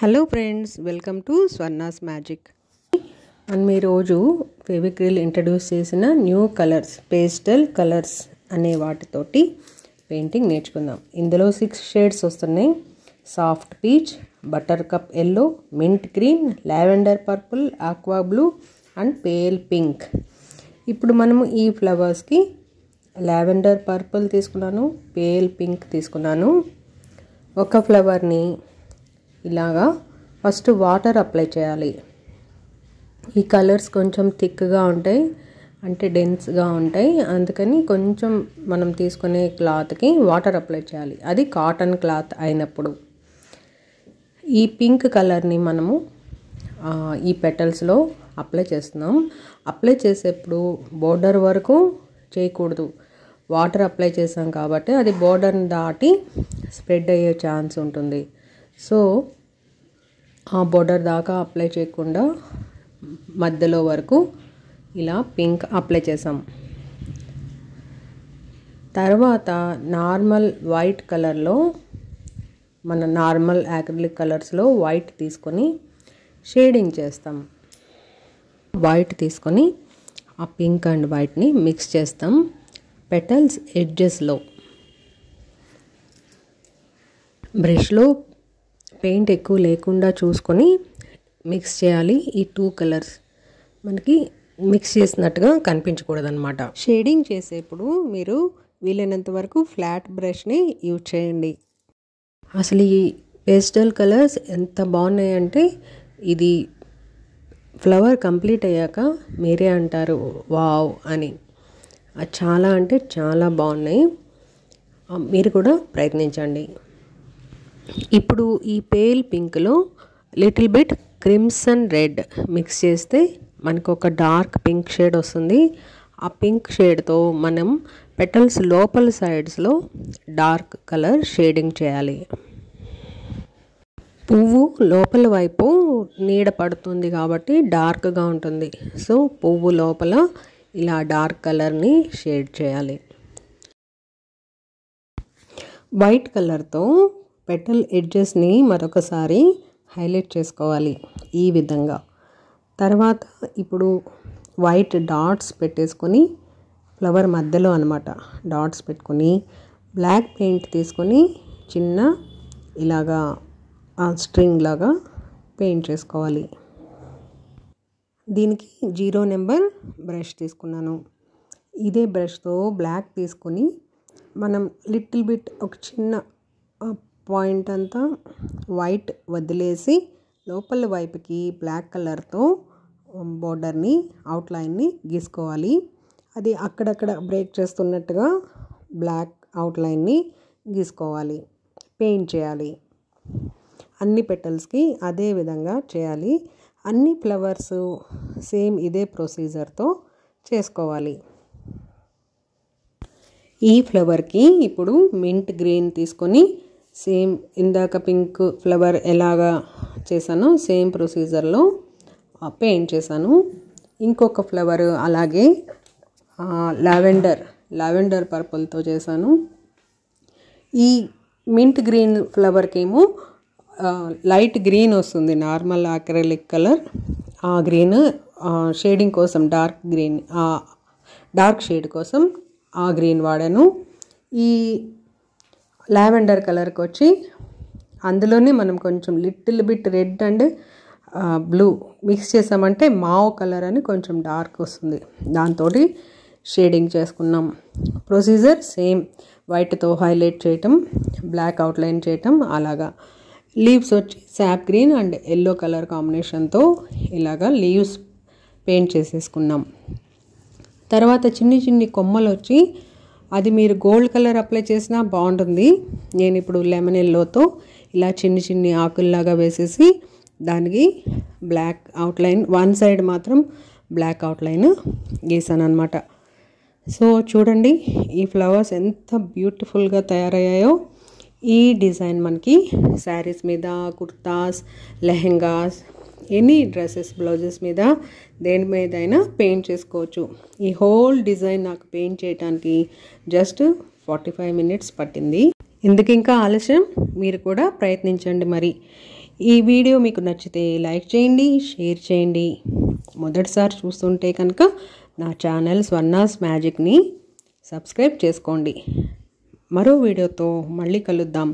Hello friends, welcome to Swarna's magic. మనం ఈరోజు Fevicryl introduce చేసిన న్యూ కలర్స్, పేస్టల్ కలర్స్ అనే వాటితోటి పెయింటింగ్ నేర్చుకుందాం. ఇందులో 6 షేడ్స్ వస్తున్నాయి. Soft peach, butter cup yellow, mint green, lavender purple, aqua blue and pale pink. ఇప్పుడు మనము ఈ ఫ్లవర్స్కి లావెండర్ పర్పుల్ తీసుకున్నాను, పేల్ పింక్ తీసుకున్నాను. ఒక ఫ్లవర్ని ఇలాగా ఫస్ట్ వాటర్ అప్లై చేయాలి. ఈ కలర్స్ కొంచెం థిక్గా ఉంటాయి, అంటే డెన్స్గా ఉంటాయి. అందుకని కొంచెం మనం తీసుకునే క్లాత్కి వాటర్ అప్లై చేయాలి. అది కాటన్ క్లాత్ అయినప్పుడు. ఈ పింక్ కలర్ని మనము ఈ పెటల్స్లో అప్లై చేస్తున్నాం. అప్లై చేసేప్పుడు బోర్డర్ వరకు చేయకూడదు. వాటర్ అప్లై చేసాం కాబట్టి అది బోర్డర్ని దాటి స్ప్రెడ్ అయ్యే ఛాన్స్ ఉంటుంది. సో ఆ బోర్డర్ దాకా అప్లై చేయకుండా మధ్యలో వరకు ఇలా పింక్ అప్లై చేసాం. తర్వాత నార్మల్ వైట్ కలర్లో, మన నార్మల్ యాక్రిలిక్ కలర్స్లో వైట్ తీసుకొని షేడింగ్ చేస్తాం. వైట్ తీసుకొని ఆ పింక్ అండ్ వైట్ని మిక్స్ చేస్తాం పెటల్స్ ఎడ్జెస్లో. బ్రష్లో పెయింట్ ఎక్కువ లేకుండా చూసుకొని మిక్స్ చేయాలి. ఈ 2 కలర్స్ మనకి మిక్స్ చేసినట్టుగా కనిపించకూడదన్నమాట. షేడింగ్ చేసేప్పుడు మీరు వీలైనంత వరకు ఫ్లాట్ బ్రష్ని యూజ్ చేయండి. అసలు ఈ పేస్టల్ కలర్స్ ఎంత బాగున్నాయంటే, ఇది ఫ్లవర్ కంప్లీట్ అయ్యాక మీరే అంటారు వావ్ అని. చాలా అంటే చాలా బాగున్నాయి. మీరు కూడా ప్రయత్నించండి. ఇప్పుడు ఈ పేల్ పింక్లో little bit crimson red mix చేస్తే మనకు ఒక డార్క్ పింక్ షేడ్ వస్తుంది. ఆ పింక్ షేడ్తో మనం పెటల్స్ లోపల సైడ్స్లో డార్క్ కలర్ షేడింగ్ చేయాలి. పువ్వు లోపల వైపు నీడ పడుతుంది కాబట్టి డార్క్గా ఉంటుంది. సో పువ్వు లోపల ఇలా డార్క్ కలర్ని షేడ్ చేయాలి. వైట్ కలర్తో పెటల్ ఎడ్జెస్ని మరొకసారి హైలైట్ చేసుకోవాలి ఈ విధంగా. తర్వాత ఇప్పుడు వైట్ డాట్స్ పెట్టేసుకొని ఫ్లవర్ మధ్యలో అన్నమాట డాట్స్ పెట్టుకొని బ్లాక్ పెయింట్ తీసుకొని చిన్న ఇలాగా స్ట్రింగ్ లాగా పెయింట్ చేసుకోవాలి. దీనికి 0 నెంబర్ బ్రష్ తీసుకున్నాను. ఇదే బ్రష్తో బ్లాక్ తీసుకొని మనం లిటిల్ బిట్ ఒక చిన్న పాయింట్ అంతా వైట్ వదిలేసి లోపల వైపుకి బ్లాక్ కలర్తో బోర్డర్ని అవుట్లైన్ని గీసుకోవాలి. అది అక్కడక్కడ బ్రేక్ చేస్తున్నట్టుగా బ్లాక్ అవుట్లైన్ని గీసుకోవాలి, పెయింట్ చేయాలి. అన్ని పెటల్స్కి అదే విధంగా చేయాలి. అన్ని ఫ్లవర్స్ సేమ్ ఇదే ప్రొసీజర్తో చేసుకోవాలి. ఈ ఫ్లవర్కి ఇప్పుడు మింట్ గ్రీన్ తీసుకొని సేమ్ ఇందాక పింక్ ఫ్లవర్ ఎలాగా చేశానో సేమ్ ప్రొసీజర్లో పెయింట్ చేశాను. ఇంకొక ఫ్లవర్ అలాగే లావెండర్ పర్పుల్తో చేశాను. ఈ మింట్ గ్రీన్ ఫ్లవర్కి ఏమో లైట్ గ్రీన్ వస్తుంది, నార్మల్ అక్రిలిక్ కలర్. ఆ గ్రీన్ షేడింగ్ కోసం డార్క్ షేడ్ కోసం ఆ గ్రీన్ వాడాను. ఈ లావెండర్ కలర్కి వచ్చి అందులోనే మనం కొంచెం little bit red and blue mix చేసామంటే మావ్ కలర్ అని కొంచెం డార్క్ వస్తుంది. దాంతో షేడింగ్ చేసుకున్నాం. ప్రొసీజర్ సేమ్, వైట్తో హైలైట్ చేయటం, బ్లాక్ అవుట్లైన్ చేయటం. అలాగా లీవ్స్ వచ్చి సాప్ గ్రీన్ అండ్ ఎల్లో కలర్ కాంబినేషన్తో ఇలాగా లీవ్స్ పెయింట్ చేసేసుకున్నాం. తర్వాత చిన్ని కొమ్మలు వచ్చి అది మీరు గోల్డ్ కలర్ అప్లై చేసినా బాగుంటుంది. నేను ఇప్పుడు లెమన్ ఎల్లోతో ఇలా చిన్ని ఆకుల్లాగా వేసేసి దానికి బ్లాక్ అవుట్లైన్, వన్ సైడ్ మాత్రం బ్లాక్ అవుట్లైన్ గీసాను అనమాట. సో చూడండి ఈ ఫ్లవర్స్ ఎంత బ్యూటిఫుల్గా తయారయ్యాయో. ఈ డిజైన్ మనకి శారీస్ మీద, kurtas, lehengas, any dresses, blouses మీద దేని మీదైనా పెయింట్ చేసుకోవచ్చు. ఈ హోల్ డిజైన్ నాకు పెయింట్ చేయడానికి జస్ట్ 45 minutes పట్టింది. ఎందుకు ఇంకా ఆలస్యం, మీరు కూడా ప్రయత్నించండి. మరి ఈ వీడియో మీకు నచ్చితే లైక్ చేయండి, షేర్ చేయండి. మొదటిసారి చూస్తుంటే కనుక నా ఛానల్ స్వర్ణాస్ మ్యాజిక్ని సబ్స్క్రైబ్ చేసుకోండి. మరో వీడియోతో మళ్ళీ కలుద్దాం.